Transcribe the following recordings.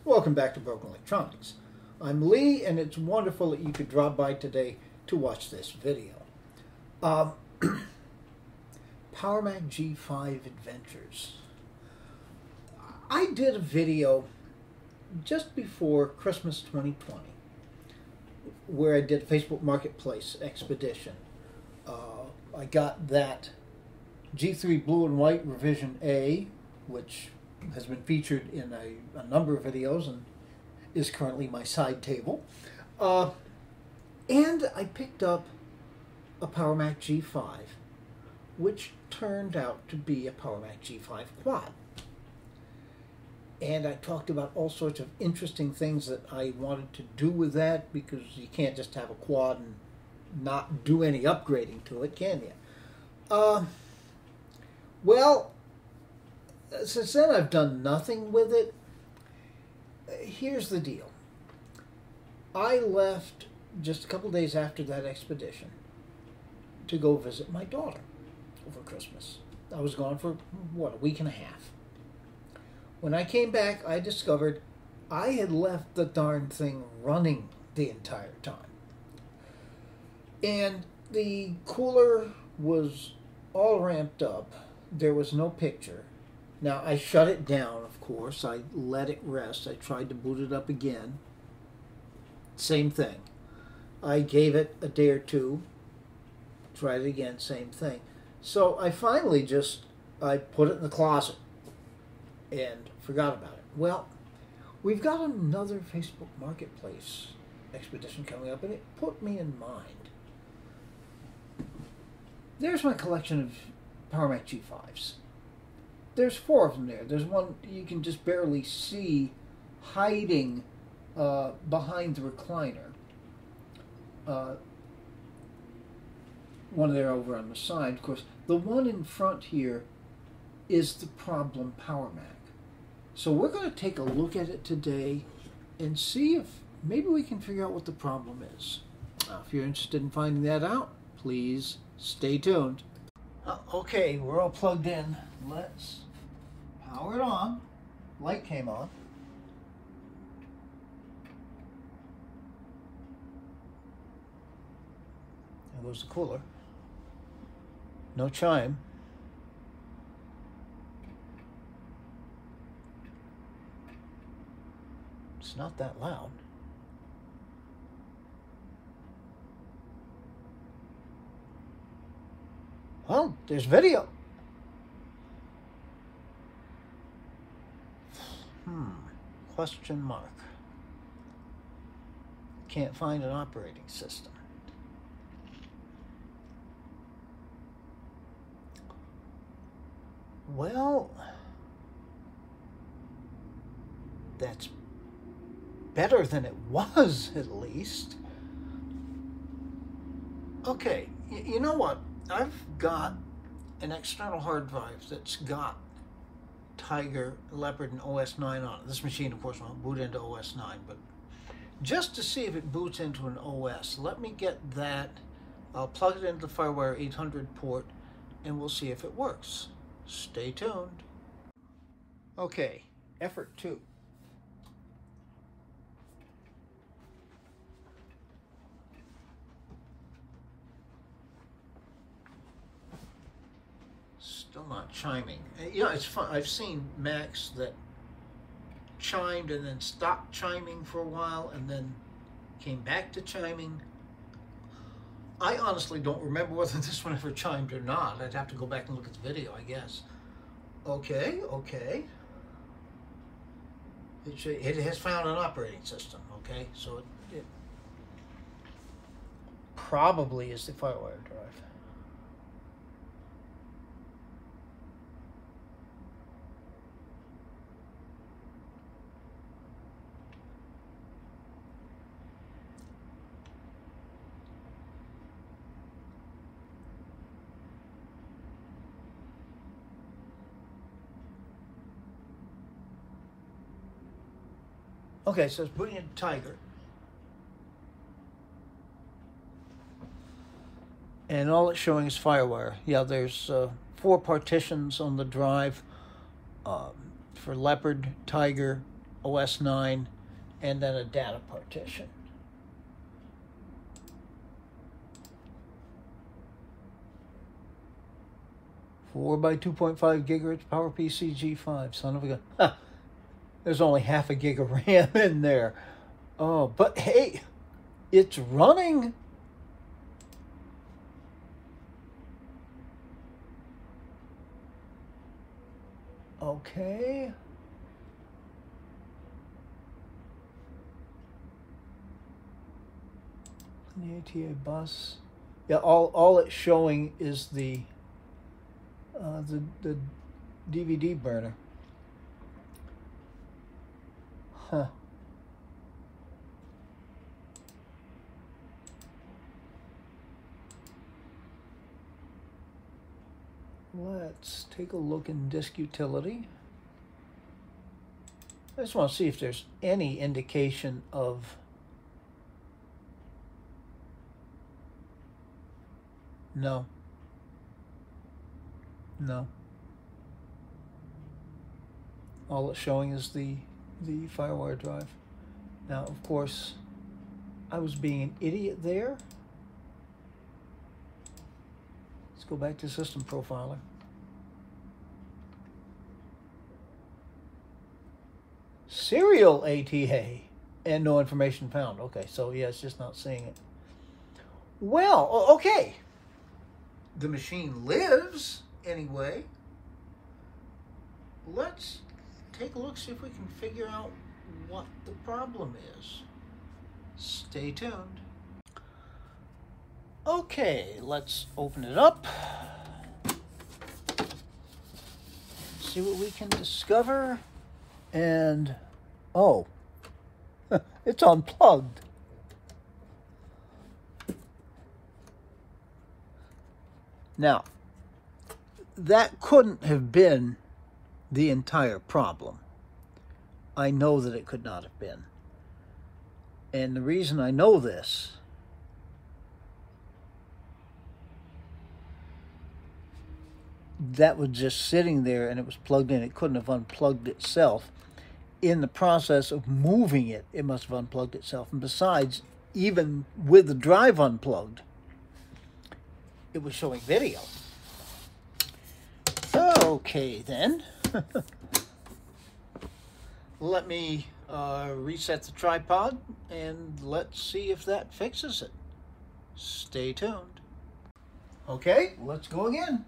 Welcome back to Broken Electronics. I'm Lee, and it's wonderful that you could drop by today to watch this video. PowerMac G5 Adventures. I did a video just before Christmas 2020 where I did a Facebook Marketplace expedition. I got that G3 Blue and White Revision A, which has been featured in a number of videos and is currently my side table. And I picked up a PowerMac G5, which turned out to be a PowerMac G5 Quad. And I talked about all sorts of interesting things that I wanted to do with that, because you can't just have a quad and not do any upgrading to it, can you? Well, since then I've done nothing with it. Here's the deal. I left just a couple days after that expedition to go visit my daughter over Christmas. I was gone for, a week and a half. When I came back, I discovered I had left the darn thing running the entire time. And the cooler was all ramped up. There was no picture. Now, I shut it down, of course. I let it rest. I tried to boot it up again. Same thing. I gave it a day or two. Tried it again, same thing. So I finally I put it in the closet and forgot about it. Well, we've got another Facebook Marketplace expedition coming up, and it put me in mind. There's my collection of PowerMac G5s. There's 4 of them there. There's one you can just barely see hiding behind the recliner. One there over on the side. Of course, the one in front here is the problem PowerMac. So we're going to take a look at it today and see if maybe we can figure out what the problem is. If you're interested in finding that out, please stay tuned. Okay, we're all plugged in. Let's power it on. Light came on. There goes the cooler. No chime. It's not that loud. Well, there's video. Question mark. Can't find an operating system. Well, that's better than it was, at least. Okay, you know what? I've got an external hard drive that's got Tiger, Leopard, and OS 9 on it. This machine, of course, won't boot into OS 9, but just to see if it boots into an OS, let me get that. I'll plug it into the FireWire 800 port, and we'll see if it works. Stay tuned. Okay, effort 2. Still not chiming. You know, it's fun. I've seen Macs that chimed and then stopped chiming for a while and then came back to chiming. I honestly don't remember whether this one ever chimed or not. I'd have to go back and look at the video, I guess. Okay. It has found an operating system, okay? So it probably is the FireWire drive. Okay, so it's booting into Tiger. And all it's showing is FireWire. Yeah, there's 4 partitions on the drive for Leopard, Tiger, OS 9, and then a data partition. Four by 2.5 gigahertz PowerPC G5. Son of a gun. Huh. There's only half a gig of RAM in there. Oh, but hey, it's running. Okay. The ATA bus. Yeah, all it's showing is the DVD burner. Huh. Let's take a look in disk utility. I just want to see if there's any indication of no. All it's showing is the FireWire drive. Now, of course, I was being an idiot there. Let's go back to System Profiler. Serial ATA and no information found. Okay, so yeah, it's just not seeing it. Well, okay. The machine lives anyway. Let's take a look, see if we can figure out what the problem is. Stay tuned. Okay, let's open it up. See what we can discover. And, oh, it's unplugged. Now, that couldn't have been the entire problem. I know that it could not have been. And the reason I know this that was just sitting there and it was plugged in. It couldn't have unplugged itself. In the process of moving it, it must have unplugged itself. And besides, even with the drive unplugged, it was showing video. Okay, then. Let me reset the tripod and let's see if that fixes it. Stay tuned. Okay, let's go again.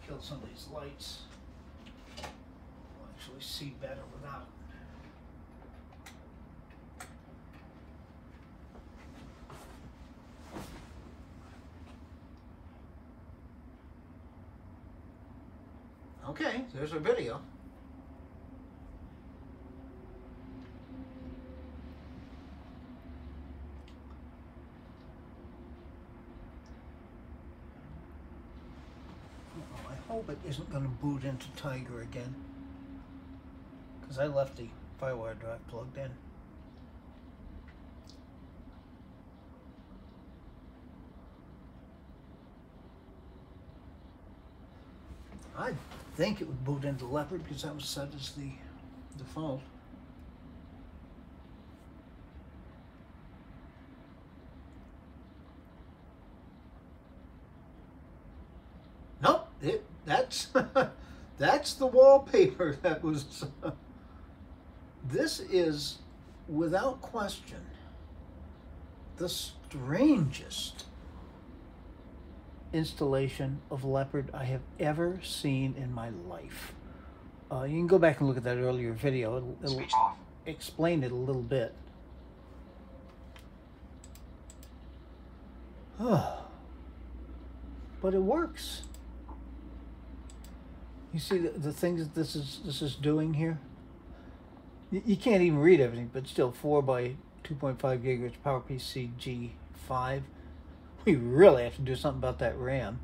Kill some of these lights. I'll actually see better without. Okay, there's our video. I hope it isn't going to boot into Tiger again, because I left the FireWire drive plugged in. I think it would boot into Leopard because that was set as the default. Nope, that's that's the wallpaper that was. This is, without question, the strangest installation of Leopard I have ever seen in my life. You can go back and look at that earlier video. It'll explain it a little bit. But it works. You see the things that this is doing here? You can't even read everything, but still 4 by 2.5 gigahertz PowerPC G5. We really have to do something about that RAM.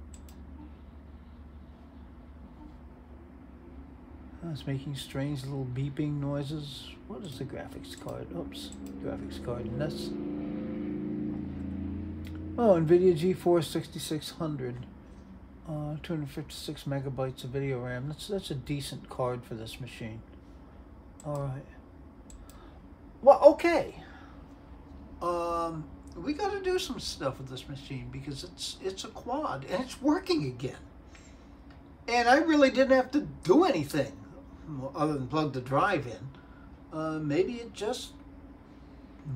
Oh, it's making strange little beeping noises. What is the graphics card? Oops, graphics card in this. Oh, NVIDIA GeForce 6600. 256 megabytes of video RAM. That's a decent card for this machine. All right. Well, okay. We got to do some stuff with this machine because it's a quad and it's working again. And I really didn't have to do anything other than plug the drive in. Maybe it just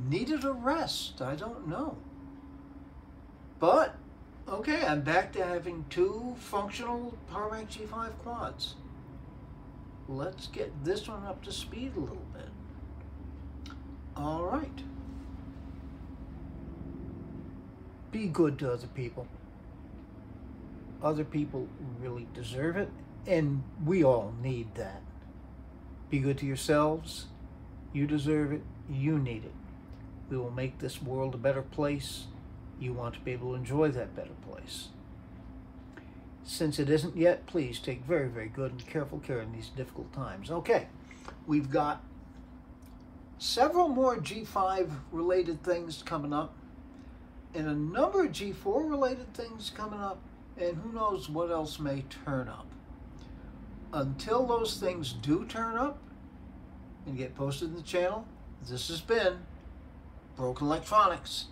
needed a rest. I don't know. But okay, I'm back to having 2 functional PowerMac G5 quads. Let's get this one up to speed a little bit. All right. Be good to other people. Other people really deserve it, and we all need that. Be good to yourselves. You deserve it. You need it. We will make this world a better place. You want to be able to enjoy that better place. Since it isn't yet, please take very, very good and careful care in these difficult times. Okay, we've got several more G5 related things coming up and a number of G4 related things coming up, and who knows what else may turn up. Until those things do turn up and get posted in the channel, this has been Broken Electronics.